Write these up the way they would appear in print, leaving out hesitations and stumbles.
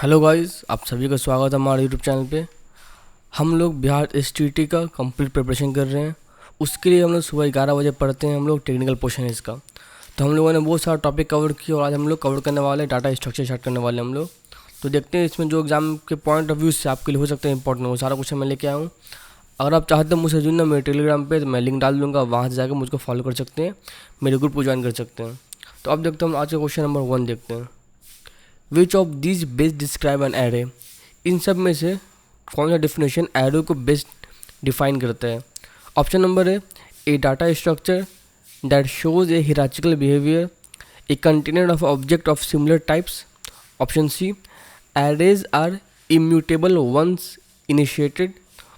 Hello guys, आप सभी का स्वागत है हमारे यूट्यूब चैनल पे। हम लोग बिहार एसटीटी का कंप्लीट प्रिपरेशन कर रहे हैं। उसके लिए हम लोग सुबह 11 बजे पढ़ते हैं। हम लोग टेक्निकल पोर्शन है इसका। तो हम लोगों ने बहुत सारा टॉपिक कवर किया और आज हम लोग कवर करने वाले हैं डाटा स्ट्रक्चर स्टार्ट करने वाले हैं हम लोग। तो देखते हैं इसमें जो एग्जाम के पॉइंट ऑफ व्यू से आपके लिए हो सकता है इंपॉर्टेंट, वो सारा कुछ मैं लेके आया हूँ। अगर आप चाहते हैं मुझसे जुड़ना मेरे टेलीग्राम पे, तो मैं लिंक डाल दूँगा, वहाँ से जाकर मुझको फॉलो कर सकते हैं, मेरे ग्रुप को ज्वाइन कर सकते हैं। तो अब देखते हैं हम आज का क्वेश्चन नंबर 1 देखते हैं। Which of this best describe an array. इन सब में से कौन सा डिफिनेशन एरे को बेस्ट डिफाइन करता है। ऑप्शन नंबर है A data structure that shows a hierarchical behaviour, a container of object of similar types. Option C arrays are immutable once initiated.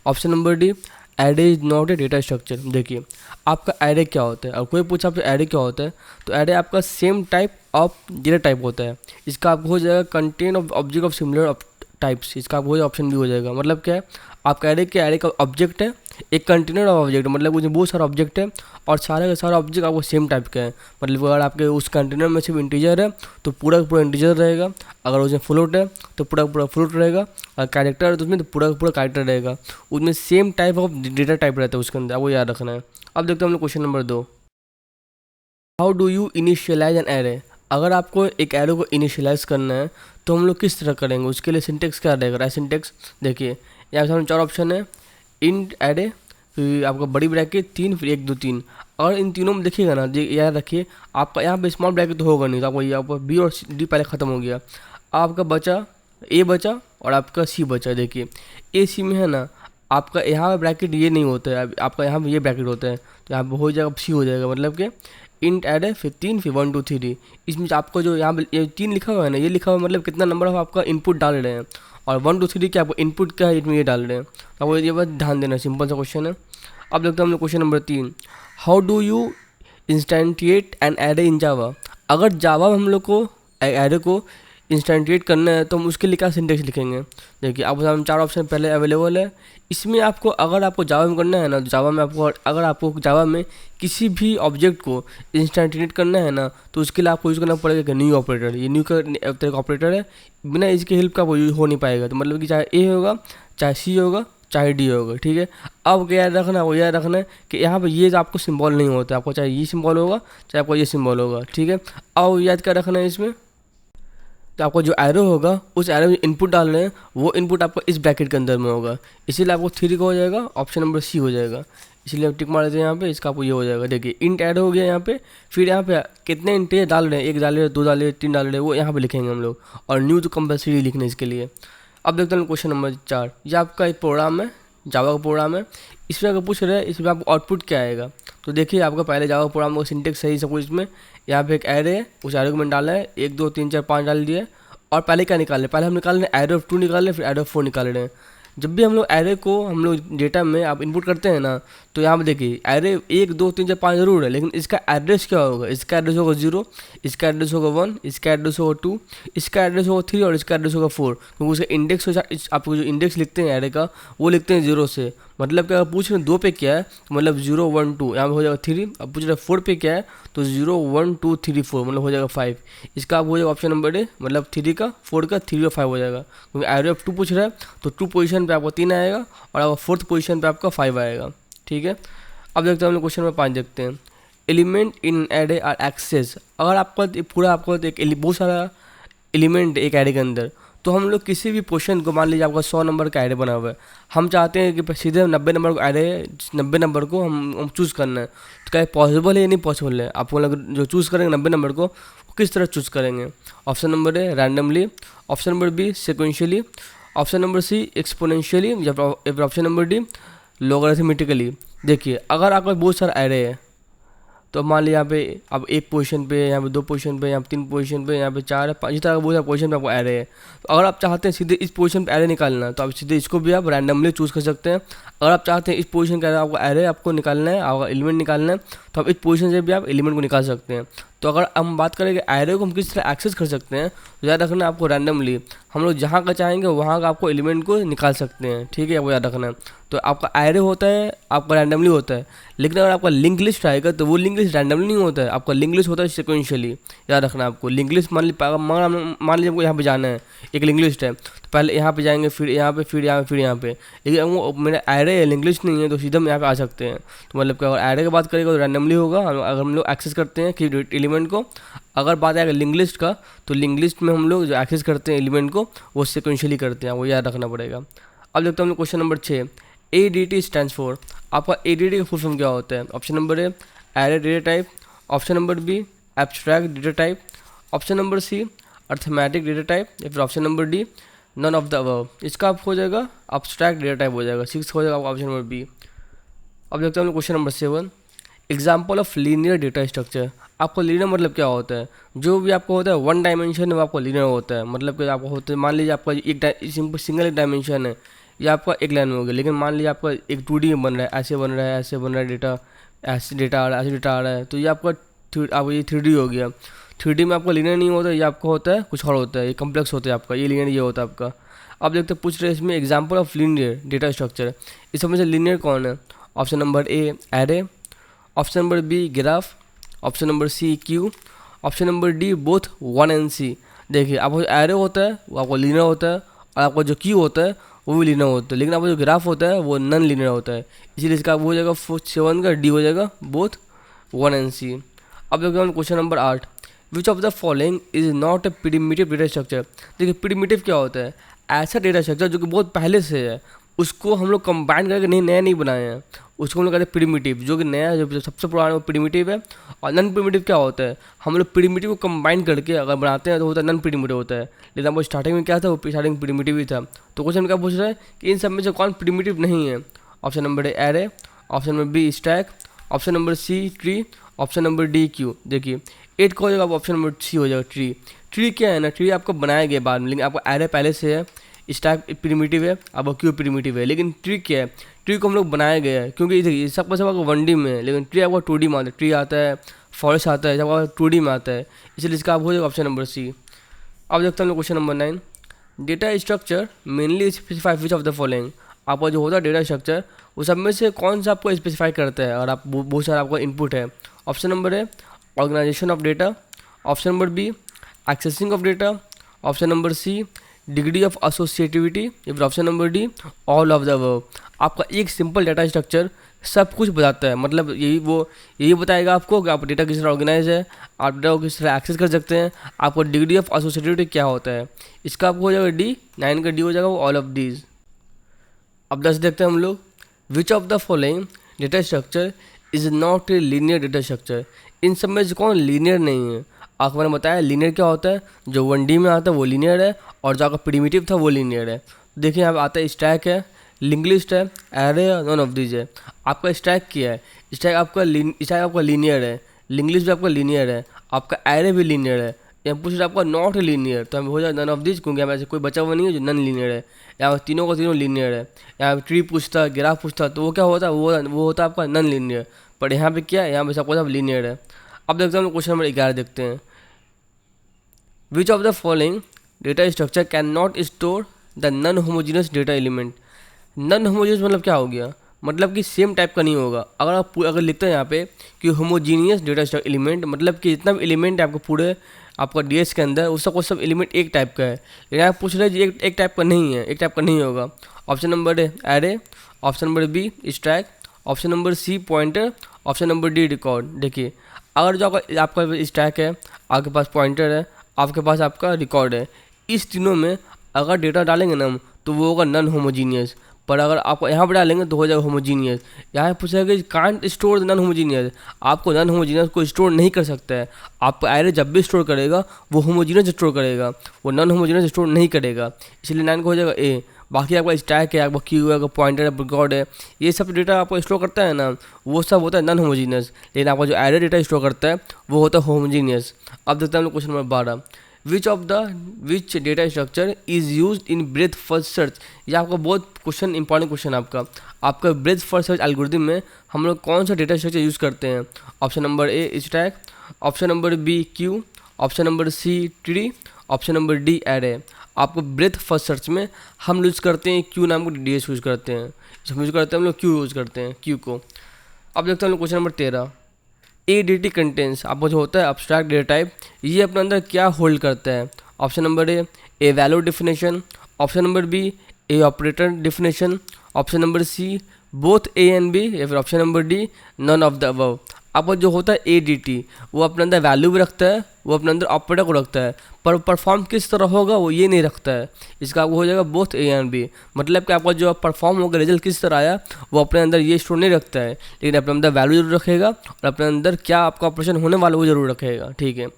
Option number D array is not a data structure. देखिए आपका array क्या होता है, और कोई पूछा आपसे array क्या होता है, तो एरे आपका same type of data type होता है। इसका आपको हो जाएगा contain of object of similar types. इसका आपको हो जाएगा ऑप्शन भी हो जाएगा। मतलब क्या है, आपका एरे क्या, एरे का ऑब्जेक्ट है एक कंटेनर ऑफ ऑब्जेक्ट, मतलब उसमें बहुत सारा ऑब्जेक्ट है और सारे का सारा ऑब्जेक्ट आपको सेम टाइप का है। मतलब अगर आपके उस कंटेनर में सिर्फ इंटीजर है तो पूरा का पूरा इंटीजर रहेगा, अगर उसमें फ्लोट है तो पूरा का पूरा फ्लोट रहेगा, अगर कैरेक्टर है तो उसमें तो पूरा का पूरा कैरेक्टर रहेगा। उसमें same type of data type रहता है उसके अंदर, वो याद रखना है। अब देखते हैं हम लोग question number 2। How do you initialise an array. अगर आपको एक एरे को इनिशियलाइज करना है तो हम लोग किस तरह करेंगे, उसके लिए सिंटेक्स क्या रहेगा। सिंटेक्स देखिए, यहाँ सामने 4 ऑप्शन है। इंट एरे, फिर आपका बड़ी ब्रैकेट 3, फिर 1 2 3। और इन तीनों में देखिएगा ना, याद रखिए आपका यहाँ पे स्मॉल ब्रैकेट तो होगा नहीं, तो आपको यहाँ पर बी और डी पहले ख़त्म हो गया। आपका बचा ए बचा और आपका सी बचा। देखिए ए सी में है ना, आपका यहाँ पे ब्रैकेट ये नहीं होता है, आपका यहाँ पे ये ब्रैकेट होता है, तो यहाँ पे हो जाएगा सी हो जाएगा। मतलब कि इंट एड है, फिर 3, फिर 1 2 3। इसमें आपको जो यहाँ पे ये 3 लिखा हुआ है ना, ये लिखा हुआ है मतलब कितना नंबर ऑफ आपका इनपुट डाल रहे हैं, और 1 2 3 क्या आपको इनपुट क्या है इसमें ये डाल रहे हैं। तो आपको ये बस ध्यान देना, सिंपल सा क्वेश्चन है। अब देखते हैं हम लोग question number 3। How do you instantiate an array in Java. अगर जावा में हम लोग को एरे को इंस्टेंटिएट करना है तो हम उसके लिए क्या सिंटेक्स लिखेंगे। देखिए आप हम 4 ऑप्शन पहले अवेलेबल है। इसमें आपको अगर आपको जावा में करना है ना, तो जावा में आपको अगर आपको जावा में किसी भी ऑब्जेक्ट को इंस्टेंटिएट करना है ना, तो उसके लिए आपको यूज़ करना पड़ेगा कि न्यू ऑपरेटर। ये न्यू का ऑपरेटर है, बिना इसके हेल्प का वो यूज हो नहीं पाएगा। तो मतलब कि चाहे ए होगा, चाहे सी होगा, चाहे डी होगा, ठीक है। अब क्या याद रखना है, वो याद रखना है कि यहाँ पर ये आपको सिंबल नहीं होता, आपको चाहे ये सिंबल होगा चाहे आपको ये सिंबल होगा, ठीक है। अब याद क्या रखना है इसमें, तो आपको जो एरो होगा उस एरो में इनपुट डाल रहे हैं, वो इनपुट आपको इस ब्रैकेट के अंदर में होगा, इसीलिए आपको 3 का हो जाएगा, ऑप्शन नंबर सी हो जाएगा। इसलिए आप टिक मार देते हैं यहाँ पे, इसका आपको ये हो जाएगा। देखिए इंट ऐड हो गया यहाँ पे, फिर यहाँ पे कितने इंट डाल रहे हैं, 1 डाल रहे हैं, 2 डाल रहे हैं, 3 डाल रहे हैं, वो यहाँ पे लिखेंगे हम लोग। और न्यू तो कंपल्सरी लिखना है इसके लिए। अब देखते हैं क्वेश्चन नंबर 4। ये आपका एक प्रोग्राम है, जावा का प्रोग्राम है। इसमें अगर पूछ रहे हैं इसमें आपको आउटपुट क्या आएगा, तो देखिए आपका पहले जावा प्रोग्राम का सिंटेक्स सही सब कुछ। इसमें यहाँ पे एक एरे है, उस एरे को मैंने डाला है, 1 2 3 4 5 डाल दिए। और पहले क्या निकाल रहे हैं, पहले हम निकाल रहे हैं एरे ऑफ 2 निकाल रहे हैं, फिर एरे ऑफ 4 निकाल रहे हैं। जब भी हम लोग एरे को हम लोग डेटा में आप इनपुट करते हैं ना, तो यहाँ पे देखिए एरे 1 2 3 4 5 जरूर है, लेकिन इसका एड्रेस क्या होगा, इसका एड्रेस होगा 0, इसका एड्रेस होगा 1, इसका एड्रेस होगा 2, इसका एड्रेस होगा 3 और इसका एड्रेस होगा 4। क्योंकि उसका इंडेक्स आपको जो इंडेक्स लिखते हैं एरे का, वो लिखते हैं 0 से। मतलब क्या पूछ रहे हैं 2 पे क्या है, तो मतलब 0 1 2, यहाँ पे हो जाएगा 3। अब पूछ रहे हैं 4 पे क्या है, तो 0 1 2 3 4, मतलब हो जाएगा 5। इसका आप हो जाएगा ऑप्शन नंबर ए, मतलब 3 का 4 का 3 और 5 हो जाएगा। क्योंकि एरे ऑफ 2 पूछ रहा है, तो 2 पोजीशन पे आपको 3 आएगा और आपका 4th पोजीशन पे आपका 5 आएगा, ठीक है। अब देखते हैं हम लोग क्वेश्चन नंबर 5 देखते हैं। Element in array are access. अगर आपका पूरा आपको एक बहुत सारा एलिमेंट एक एरे के अंदर, तो हम लोग किसी भी पोर्शन को, मान लीजिए आपका 100 नंबर का एरे बना हुआ है, हम चाहते हैं कि सीधे 90 नंबर को एरे, 90 नंबर को हम चूज़ करना है, तो क्या पॉसिबल है या नहीं पॉसिबल है। आप जो चूज़ करेंगे 90 नंबर को, किस तरह चूज़ करेंगे। Option number A randomly, option number B sequentially, option number C exponentially, या फिर ऑप्शन नंबर डी लॉगरिथमेटिकली। देखिए अगर आपका बहुत सारा एरे है, तो मान लीजिए यहाँ पे आप 1 पोजीशन पे, यहाँ पे 2 पोजीशन पे, यहाँ पे 3 पोजीशन पे, यहाँ पे 4 है, 5, इस तरह का बहुत सारा पोजीशन पे आपको एरे है। तो अगर आप चाहते हैं सीधे इस पोजीशन पे एरे निकालना है, तो आप सीधे इसको भी आप रैंडमली चूज़ कर सकते हैं। अगर आप चाहते हैं इस पोजीशन का आपको एरे आपको निकालना है, आपका एलिमेंट निकालना है, तो आप इस पोजीशन से भी आप एलिमेंट को निकाल सकते हैं। तो अगर हम बात करें कि एरे को हम किस तरह एक्सेस कर सकते हैं, तो याद रखना आपको रैंडमली हम लोग जहाँ का चाहेंगे वहाँ का आपको एलिमेंट को निकाल सकते हैं, ठीक है, आपको याद रखना है। तो आपका एरे होता है आपका रैंडमली होता है, लेकिन अगर आपका लिंक लिस्ट आएगा तो वो लिंक लिस्ट रैंडमली नहीं होता है, आपका लिंक लिस्ट होता है सिक्वेंशियली। याद रखना आपको लिंक लिस्ट मान लीजिए आपको यहाँ पे जाना है, एक लिंक लिस्ट है, तो पहले यहाँ पे जाएंगे, फिर यहाँ पे, फिर यहाँ पे, फिर यहाँ पे, लेकिन वो मेरा एरे है, लिंक लिस्ट नहीं है, तो सीधा हम यहाँ पे आ सकते हैं। तो मतलब कि अगर एरे की बात करेगा तो रैंडमली होगा अगर हम लोग एक्सेस करते हैं कि एलिमेंट को। अगर बात आएगा लिंक लिस्ट का, तो लिंक लिस्ट में हम लोग जो एक्सेस करते हैं एलिमेंट को वो सिक्वेंशियली करते हैं, वो याद रखना पड़ेगा। अब देखते हैं हम लोग question number 6, ADT stands for. आपका ADT का फुल फॉर्म क्या होता है? Option number A array data type, option number B abstract data type, option number C arithmetic data type, या फिर option number D none of the above. इसका आप हो जाएगा एब्स्ट्रैक्ट डेटा टाइप हो जाएगा, 6 हो जाएगा ऑप्शन नंबर बी। अब देखते हैं हम लोग question number 7, example of linear data structure. आपको लीनियर मतलब क्या होता है? जो भी आपको होता है वन डायमेंशन है वो आपको लीनियर होता है। मतलब कि आपको होता है, मान लीजिए आपका एक सिंगल एक डायमेंशन है, या आपका एक लाइन में हो गया, लेकिन मान लीजिए आपका एक 2D में बन रहा है, ऐसे बन रहा है, ऐसे बन रहा है डेटा, ऐसे डेटा आ रहा है, ऐसे डेटा आ रहा है, तो ये आपका आपको ये 3D हो गया। 3D में आपका लीनियर नहीं होता, ये आपका होता है कुछ और होता है, ये कम्प्लेक्स होता है आपका, ये लीनियर ये होता है आपका। अब देखते हैं पूछ रहे हैं इसमें example of linear data structure. इस समय से लीनियर कौन है? Option number A array, option number B graph, option number C queue, option number D both 1 and C। देखिए आपको जो एरे होता है वो आपको लीनियर होता है, और आपका जो क्यू होता है वो भी लीनियर होता है, लेकिन आपका जो ग्राफ होता है वो नॉन लीनियर होता है, इसीलिए इसका हो जाएगा 7 का डी हो जाएगा बोथ 1 and C। अब देखते हैं question number 8, which of the following is not A primitive data structure. देखिए प्रिमिटिव क्या होता है? ऐसा डेटा स्ट्रक्चर जो कि बहुत पहले से है, उसको हम लोग कंबाइन करके नया नहीं बनाए हैं, उसको हम लोग कहते हैं प्रिमिटिव। जो कि नया जो सबसे पुराना वो प्रिमिटिव है। और नॉन प्रिमिटिव क्या होता है? हम लोग प्रिमिटिव को कंबाइन करके अगर बनाते हैं तो होता है नॉन प्रिमिटिव होता है, लेकिन अब स्टार्टिंग में क्या था, वो स्टार्टिंग प्रिमिटिव ही था। तो क्वेश्चन क्या पूछ रहा है कि इन सब में से कौन प्रिमिटिव नहीं है? Option number A array, option number B stack, option number C tree, option number D queue. देखिए 8 का हो जाएगा, ऑप्शन नंबर सी हो जाएगा ट्री। ट्री क्या है ना, ट्री आपको बनाया गया बाद में, लेकिन आपको एरे पहले से है, स्टैक प्रिमिटिव है, अब क्यू प्रिमिटिव है। लेकिन ट्री क्या है? ट्री को हम लोग बनाया गया है, क्योंकि देखिए सब आपको 1D में है, लेकिन ट्री आपको 2D में आता है। ट्री आता है, फॉरेस्ट आता है, जब आपका 2D में आता है, इसलिए इसका आप हो जाएगा ऑप्शन नंबर सी। अब देखते हैं हम लोग question number 9, data structure mainly specify which of the following. आपका जो होता है डेटा स्ट्रक्चर वो सब में से कौन सा आपको स्पेसिफाई करता है? और आप बहुत सारा आपका इनपुट है। Option number A organisation of data, option number B accessing of data, option number C degree of associativity, या फिर option number D all of the above. आपका एक सिंपल डेटा स्ट्रक्चर सब कुछ बताता है, मतलब यही बताएगा आपको कि आप डेटा किस तरह ऑर्गेनाइज है, आप डेटा को किस तरह एक्सेस कर सकते हैं, आपको डिग्री ऑफ एसोसिएटिविटी क्या होता है। इसका आपको हो जाएगा डी, 9 का डी हो जाएगा वो ऑल ऑफ दीज। अब 10 देखते हैं हम लोग, which of the following data structure is not a linear data structure. इन सब में से कौन लीनियर नहीं है? आपको मैंने बताया लीनियर क्या होता है, जो 1D में आता है वो लीनियर है, और जो आपका प्रिमिटिव था वो लीनियर है। देखिए यहाँ पे आता है स्टैक है, लिंक लिस्ट है, एरे है, नॉन ऑफ दीज है। आपका स्टैक क्या है? स्टैक आपका लीनियर है, लिंक लिस्ट भी आपका लीनियर है, आपका एरे भी लीनियर है। यहाँ पूछ रहा आपका नॉट लीनियर, तो हमें हो जाए नन ऑफ दिस, क्योंकि हमें ऐसे कोई बचा हुआ नहीं है जो नन लीनियर है। यहाँ तीनों का तीनों लीनियर है। यहाँ ट्री पूछता, ग्राफ पूछता, तो वो क्या होता है, वो होता है आपका नन लीनियर। पर यहाँ पे क्या है, यहाँ पे सबको सब लीनियर है। अब देखते हैं हम क्वेश्चन नंबर 11 देखते हैं, which of the following data structure can not store the non homogeneous data element. Non homogeneous मतलब क्या हो गया, मतलब कि सेम टाइप का नहीं होगा। अगर लिखते हैं यहाँ पे कि होमोजीनियस डेटा स्ट्रक्चर एलिमेंट, मतलब कि जितना भी एलिमेंट है आपको पूरे आपका डीएस के अंदर उसका कोई सब एलिमेंट एक टाइप का है। लेकिन आप पूछ रहे हैं एक टाइप का नहीं है, एक टाइप का नहीं होगा। Option number A array, option number B stack, option number C pointer, option number D record. देखिए अगर जो आपका स्टैक है, आपके पास पॉइंटर है, आपके पास आपका रिकॉर्ड है, इस तीनों में अगर डेटा डालेंगे ना तो वो होगा नॉन होमोजीनियस। पर अगर आप यहाँ पर डालेंगे तो हो जाएगा होमोजीनियस। यहाँ पूछेगा कि कांट स्टोर नॉन होमोजीनियस, आपको नॉन होमोजीनियस को स्टोर नहीं कर सकता है। आपको एरे जब भी स्टोर करेगा वो होमोजीनियस स्टोर करेगा, वो नॉन होमोजीनियस स्टोर नहीं करेगा, इसलिए 9 को हो जाएगा ए। बाकी आपका स्टैक है, आपका क्यू है, आपका पॉइंटर है, रिकॉर्ड है, ये सब डेटा आपको स्टोर करता है ना, वो सब होता है नॉन होमोजीनियस। लेकिन आपका जो एरे डेटा स्टोर करता है वो होता है होमोजीनियस। अब देखते हैं हम लोग question number 12, which data structure is use in breath first search. ये आपका बहुत क्वेश्चन इंपॉर्टेंट क्वेश्चन आपका ब्रेथ फर्स्ट सर्च एल्गोरिथम में हम लोग कौन सा डेटा स्ट्रक्चर यूज़ करते हैं। Option number A stack, option number B queue, option number C tree, option number D array. आपको ब्रेथ फर्स्ट सर्च में हम यूज़ करते हैं क्यू नाम को, डीएस यूज़ करते हैं, हम यूज़ करते हैं हम लोग क्यू यूज़ करते हैं क्यू को। अब देखते हैं हम लोग क्वेश्चन नंबर 13। ADT कंटेंट्स आपको जो होता है एब्स्ट्रैक्ट डेटा टाइप, ये अपने अंदर क्या होल्ड करता है? Option number A value definition, option number B a operator definition, option number C both A and B, या फिर option number D none of the above. आपको जो होता है ADT वो अपने अंदर वैल्यू भी रखता है, वो अपने अंदर ऑपरेटर को रखता है, पर परफॉर्म किस तरह होगा वो ये नहीं रखता है। इसका आपको हो जाएगा बोथ ए एंड बी, मतलब कि आपका जो परफॉर्म होगा रिजल्ट किस तरह आया वो अपने अंदर ये स्टोर नहीं रखता है, लेकिन अपने अंदर वैल्यू जरूर रखेगा और अपने अंदर क्या आपका ऑपरेशन होने वाला वो जरूर रखेगा। ठीक है,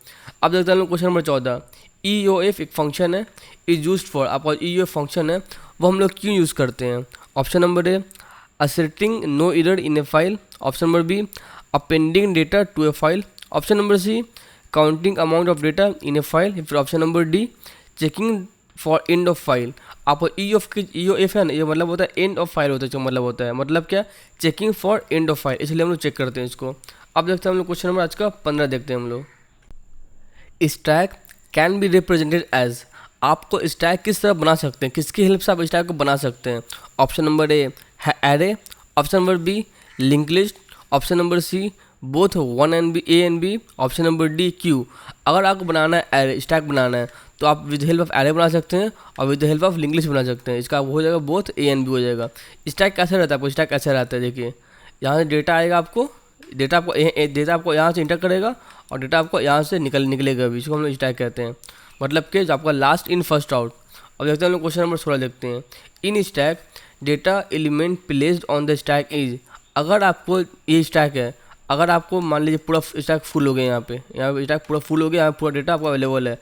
अब देखते हैं क्वेश्चन नंबर 14। EOF एक फंक्शन है, इज यूज फॉर, आपका EOF फंक्शन है वो हम लोग क्यों यूज़ करते हैं? Option number A asserting no error in a file, option number B appending data to a file, option number C counting amount of data in a file, फिर option number D checking for end of file. आपको EOF है ना, ये मतलब होता है and of file होता है, जो मतलब होता है मतलब क्या, checking for end of file, इसलिए हम लोग चेक करते हैं इसको। अब देखते हैं हम लोग क्वेश्चन नंबर आज का 15 देखते हैं हम लोग। Stack can be represented as, आपको स्टैक किस तरह बना सकते हैं, किसकी हेल्प से आप स्टैक को बना सकते हैं? ऑप्शन नंबर ए है array, option number B link list, option number C both one and B A and B, option number D queue. अगर आपको बनाना है एरे स्टैक बनाना है तो आप विद हेल्प ऑफ एरे बना सकते हैं और with help of link list बना सकते हैं। इसका हो जाएगा बोथ ए एंड बी हो जाएगा। स्टैक कैसे रहता है, आपको स्टैक कैसे रहता है, देखिए यहाँ से डेटा आएगा, आपको डेटा आपको यहाँ से इंटर करेगा और डेटा आपको यहाँ से निकलेगा भी, इसको हम लोग स्टैक कहते हैं, मतलब कि जो आपका लास्ट इन फर्स्ट आउट। अब देखते हैं हम लोग क्वेश्चन नंबर 16 देखते हैं। In stack data element placed on the stack is, अगर आपको ये स्टैक है, अगर आपको मान लीजिए पूरा स्टैक फुल हो गया, यहाँ पे स्टैक पूरा फुल हो गया, यहाँ पूरा डेटा आपको अवेलेबल है,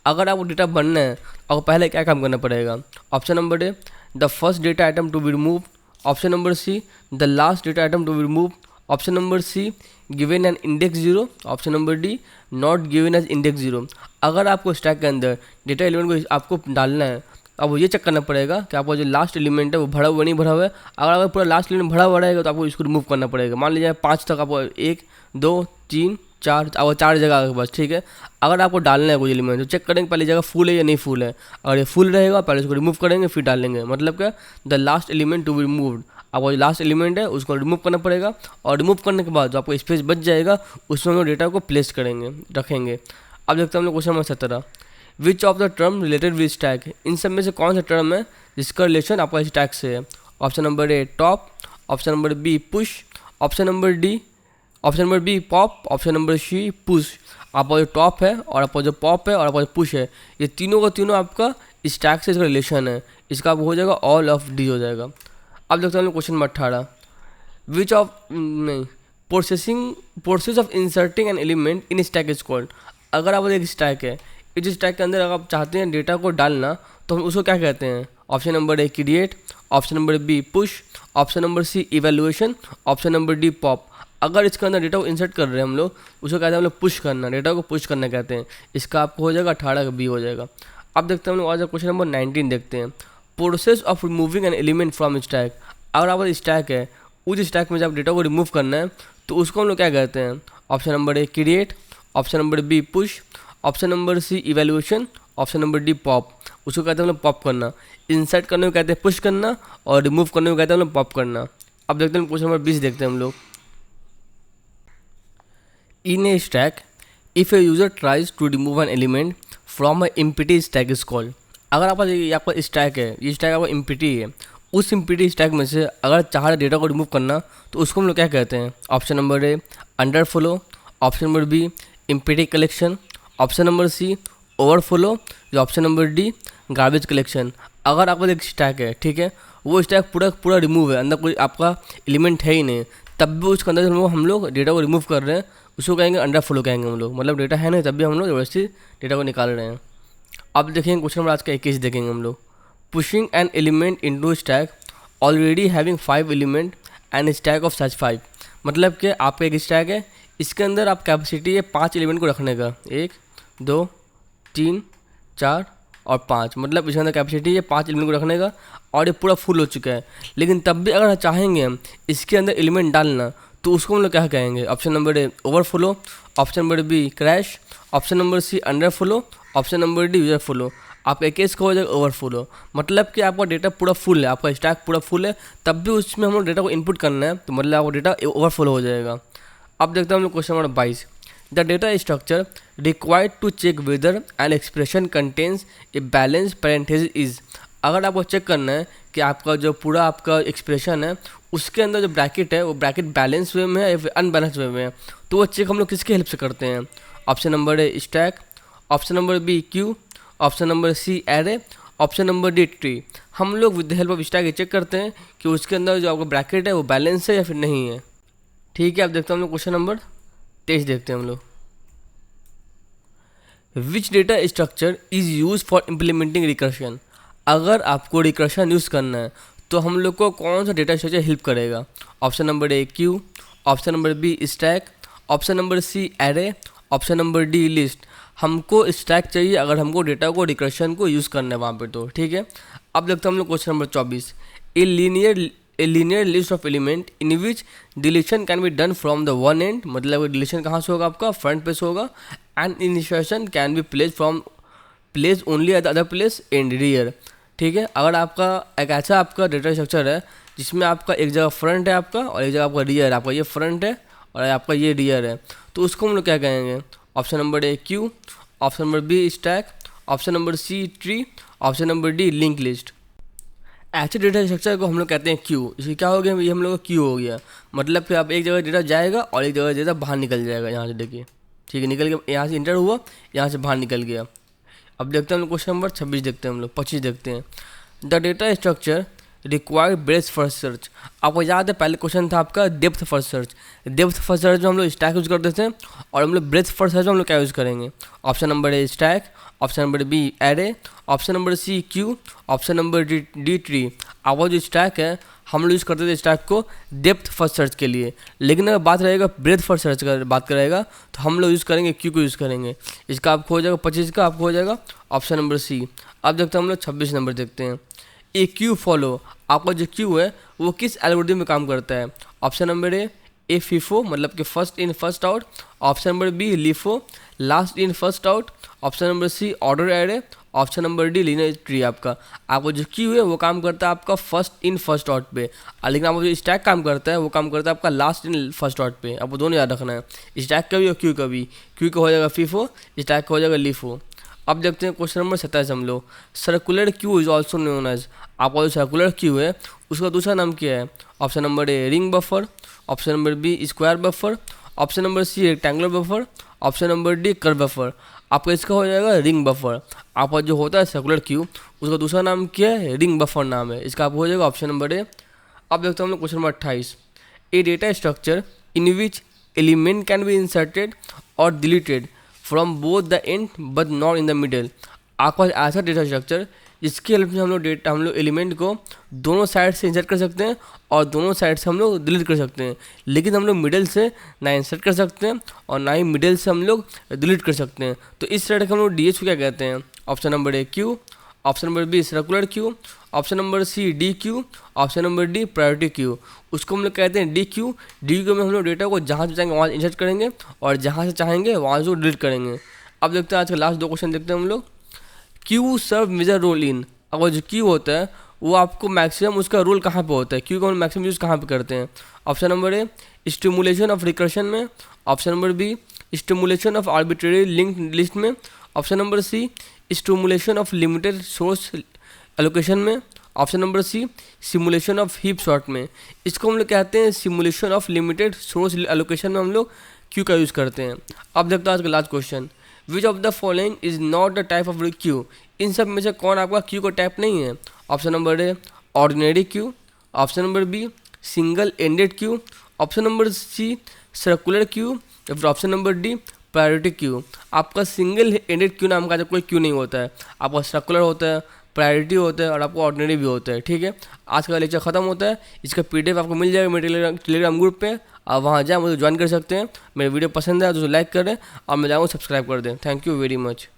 अगर आपको डेटा बनना है आपको पहले क्या काम करना पड़ेगा? Option number A the first data item to be remove, option number C the last data item to be remove, option number C given an index 0, option number D not given as index 0। अगर आपको stack के अंदर data element को आपको डालना है, अब वो ये चेक करना पड़ेगा कि आपका जो लास्ट एलिमेंट है वो भरा हुआ नहीं भरा हुआ है। अगर पूरा लास्ट एलिमेंट भरा हुआ रहेगा तो आपको इसको रिमूव करना पड़ेगा। मान लीजिए 5 तक आपको 1 2 3 4 आपको 4 जगह आपके पास, ठीक है। अगर आपको डालना है कोई एलिमेंट तो चेक करेंगे पहले जगह फुल है या नहीं फुल है, अगर ये फुल रहेगा पहले इसको रिमूव करेंगे फिर डालेंगे, मतलब क्या the last element to be removed. आपको जो लास्ट एलिमेंट है उसको रिमूव करना पड़ेगा और रिमूव करने के बाद जो आपको स्पेस बच जाएगा उसमें हम लोग डेटा को प्लेस करेंगे रखेंगे। अब देखते हैं हम लोग question number 17। Which of the term related with stack, इन सब में से कौन सा टर्म है जिसका रिलेशन आपका स्टैक से है? Option number A top, option number B push, option number B pop, option number C push. आपका जो टॉप है और आपका जो पॉप है और आपका जो पुश है, ये तीनों का तीनों आपका स्टैक से इसका रिलेशन है, इसका आपको हो जाएगा ऑल ऑफ डी हो जाएगा। अब देखते हैं क्वेश्चन नंबर 18। विच ऑफ नहीं process of inserting an element in stack is called. अगर आप एक स्टैक है, इस स्टैक के अंदर अगर आप चाहते हैं डेटा को डालना तो हम उसको क्या कहते हैं? Option number A create, option number B push, option number C evaluation, option number D pop. अगर इसके अंदर डेटा को इंसर्ट कर रहे हैं हम लोग उसको कहते हैं हम लोग पुश करना, डेटा को पुश करना कहते हैं, इसका आपको हो जाएगा 18 का बी हो जाएगा। अब देखते हैं हम लोग आज क्वेश्चन नंबर 19 देखते हैं। Process of removing N element from stack. अगर आपका स्टैक है उस स्टैक में जब डेटा को रिमूव करना है तो उसको हम लोग क्या कहते हैं? Option number A create, option number B push, option number C evaluation, option number D pop. उसको कहते हैं हम लोग पॉप करना। इंसर्ट करने को कहते हैं पुश करना और रिमूव करने को कहते हैं हम लोग पॉप करना। अब देखते हैं क्वेश्चन नंबर 20 देखते हैं हम लोग। In a stack if a user tries to remove an element from a empty stack is called. अगर आपका स्टैक है, ये स्टैक आपका एम्प्टी है, उस एम्प्टी स्टैक में से अगर चाह रहे डेटा को रिमूव करना तो उसको हम लोग क्या कहते हैं? Option number A underflow, option number B empty collection, option number C overflow, जो option number D garbage collection. अगर आपका एक स्टैक है, ठीक है, वो स्टैक पूरा रिमूव है, अंदर कोई आपका एलिमेंट है ही नहीं, तब भी उसके अंदर हम लोग डेटा को रिमूव कर रहे हैं, उसको कहेंगे अंडरफ्लो कहेंगे हम लोग, मतलब डेटा है नहीं तब भी हम लोग जबरदस्ती डेटा को निकाल रहे हैं। अब देखेंगे क्वेश्चन नंबर आज का 21 देखेंगे हम लोग। Pushing an element into stack already having 5 element and stack of such 5। मतलब कि आपका एक स्टैक है, इसके अंदर आप कैपेसिटी है 5 एलिमेंट को रखने का, 1 2 3 4 और 5, मतलब इसके अंदर कैपेसिटी है 5 एलिमेंट को रखने का और ये पूरा फुल हो चुका है। लेकिन तब भी अगर चाहेंगे हम इसके अंदर एलिमेंट डालना तो उसको हम लोग क्या कहेंगे? Option number A overflow, option number B crash, option number C underflow, option number D user flow. आपका केस का हो जाएगा ओवरफ्लो। मतलब कि आपका डेटा पूरा फुल है, आपका स्टैक पूरा फुल है, तब भी उसमें हम लोग डेटा को इनपुट करना है, तो मतलब आपका डेटा ओवरफ्लो हो जाएगा। अब देखते हैं हम लोग question number 22। The data structure required to check whether an expression contains a balance parenthesis is. अगर आपको चेक करना है कि आपका जो पूरा आपका एक्सप्रेशन है उसके अंदर जो ब्रैकेट है वो ब्रैकेट बैलेंस वे में है या फिर अनबैलेंस वे में है, तो वो चेक हम लोग किसके हेल्प से करते हैं? Option number A stack, option number B queue, option number C array, option number D tree. हम लोग with the help of stack check करते हैं कि उसके अंदर जो आपका ब्रैकेट है वो बैलेंस है या फिर नहीं है। ठीक है, अब देखते हैं हम लोग क्वेश्चन नंबर 23 देखते हैं हम लोग। Which data structure is use for implementing recursion. अगर आपको रिकर्शन यूज़ करना है तो हम लोग को कौन सा डेटा स्ट्रक्चर हेल्प करेगा? Option number A queue, option number B stack, option number C array, option number D list. हमको स्टैक चाहिए अगर हमको डेटा को रिकर्शन को यूज़ करना है वहाँ पे, तो ठीक है। अब देखते हैं हम लोग question number 24। A linear list of element in which deletion can be done from the one and. मतलब डिलीशन कहाँ से होगा? आपका फ्रंट पे से होगा। And initiation can be place only at the other place and rear. ठीक है, अगर आपका एक ऐसा आपका डेटा स्ट्रक्चर है जिसमें आपका एक जगह फ्रंट है आपका और एक जगह आपका रियर है, आपका ये फ्रंट है और आपका ये रियर है, तो उसको हम लोग क्या कहेंगे? Option number A queue, option number B stack, option number C tree, option number D link list. ऐसे डेटा स्ट्रक्चर को हम लोग कहते हैं क्यू। इसलिए क्या हो गया? ये हम लोग का क्यू हो गया। मतलब कि आप एक जगह डेटा जाएगा और एक जगह डेटा बाहर निकल जाएगा यहाँ से, देखिए ठीक है, निकल गया, यहाँ से इंटर हुआ, यहाँ से बाहर निकल गया। अब देखते हैं हम लोग क्वेश्चन नंबर 26 देखते हैं हम लोग, 25 देखते हैं। The data structure required breath first search. आपको याद है पहले क्वेश्चन था आपका depth first search. Depth first search में हम लोग स्टैक यूज़ करते थे और हम लोग ब्रेथ फर्स्ट सर्च में हम लोग क्या यूज़ करेंगे? Option number A stack, option number B array, option number C queue, option number D tree. आपका जो स्टैक है हम लोग यूज़ करते थे स्टैक को डेप्थ फर्स्ट सर्च के लिए, लेकिन अगर बात रहेगा ब्रेथ फर्स्ट सर्च का बात करेगा तो हम लोग यूज़ करेंगे क्यू को यूज़ करेंगे। इसका आपको हो जाएगा 25 का आपको हो जाएगा ऑप्शन नंबर सी। अब देखते हैं हम लोग 26 नंबर देखते हैं। ए क्यू फॉलो। आपका जो क्यू है वो किस एल्गोरिथम में काम करता है? ऑप्शन नंबर ए फीफो, मतलब कि first in first out, option number B LIFO, last in first out, option number C order array, option number D linear tree. आपका जो क्यू है वो काम करता है आपका फर्स्ट इन फर्स्ट आउट पे, लेकिन आपका जो स्टैक काम करता है वो काम करता है आपका लास्ट इन फर्स्ट आउट पे। आपको दोनों याद रखना है, स्टैक का भी और क्यू का भी। क्यू का हो जाएगा फीफो, स्टैक का हो जाएगा लीफो। अब देखते हैं क्वेश्चन नंबर 27 हम लोग। Circular queue is also known as. आपका जो सर्कुलर क्यू है उसका दूसरा नाम क्या है? Option number A ring buffer, option number B square buffer, option number C rectangular buffer, option number D curve buffer. आपका इसका हो जाएगा रिंग बफर। आपका जो होता है सर्कुलर क्यू उसका दूसरा नाम क्या है? रिंग बफर नाम है। इसका आपको हो जाएगा ऑप्शन नंबर ए। अब देखते हैं हम लोग question number 28। A data structure in which element can be inserted और deleted from both the end but not in the middle. आपका ऐसा डेटा स्ट्रक्चर जिसकी हेल्प से हम लोग एलिमेंट को दोनों साइड से इंसर्ट कर सकते हैं और दोनों साइड से हम लोग डिलीट कर सकते हैं, लेकिन हम लोग मिडल से ना इंसर्ट कर सकते हैं और ना ही मिडल से हम लोग डिलीट कर सकते हैं। तो इस तरह का हम लोग डीएच को क्या कहते हैं? Option number A queue, option number B circular queue, option number C D queue, option number D priority queue. उसको हम लोग कहते हैं डी क्यू। डी क्यू में हम लोग डेटा को जहाँ से चाहेंगे वहाँ इंसर्ट करेंगे और जहाँ से चाहेंगे वहाँ से डिलीट करेंगे। अब देखते हैं आज का लास्ट 2 क्वेश्चन देखते हैं हम लोग। Queue serve major role in. अगर जो क्यू होता है वो आपको मैक्सिमम उसका रोल कहाँ पे होता है? क्यू का हम मैक्सिमम यूज़ कहाँ पे करते हैं? Option number A stimulation of recursion में, option number B stimulation of arbitrary linked list में, option number C stimulation of limited source allocation में, option number C simulation of heap sort में। इसको हम लोग कहते हैं simulation of limited source allocation में हम लोग क्यू का यूज़ करते हैं। अब देखते हैं आज का last question. Which of the following is not the type of queue. इन सब में से कौन आपका क्यू का टाइप नहीं है? Option number A ordinary queue, option number B single ended queue, option number C circular queue या फिर option number D priority queue. आपका सिंगल एंडेड क्यू नाम का कोई क्यू नहीं होता है। आपका सर्कुलर होता है, प्रायोरिटी होता है और आपको ऑर्डिनरी भी होता है। ठीक है, आज का लेक्चर खत्म होता है। इसका पीडीएफ आपको मिल जाएगा मेरे टेलीग्राम ग्रुप पे। आप वहाँ जाए मुझे ज्वाइन कर सकते हैं। मेरे वीडियो पसंद है तो लाइक करें और मैं जाऊँ सब्सक्राइब कर दें। Thank you very much.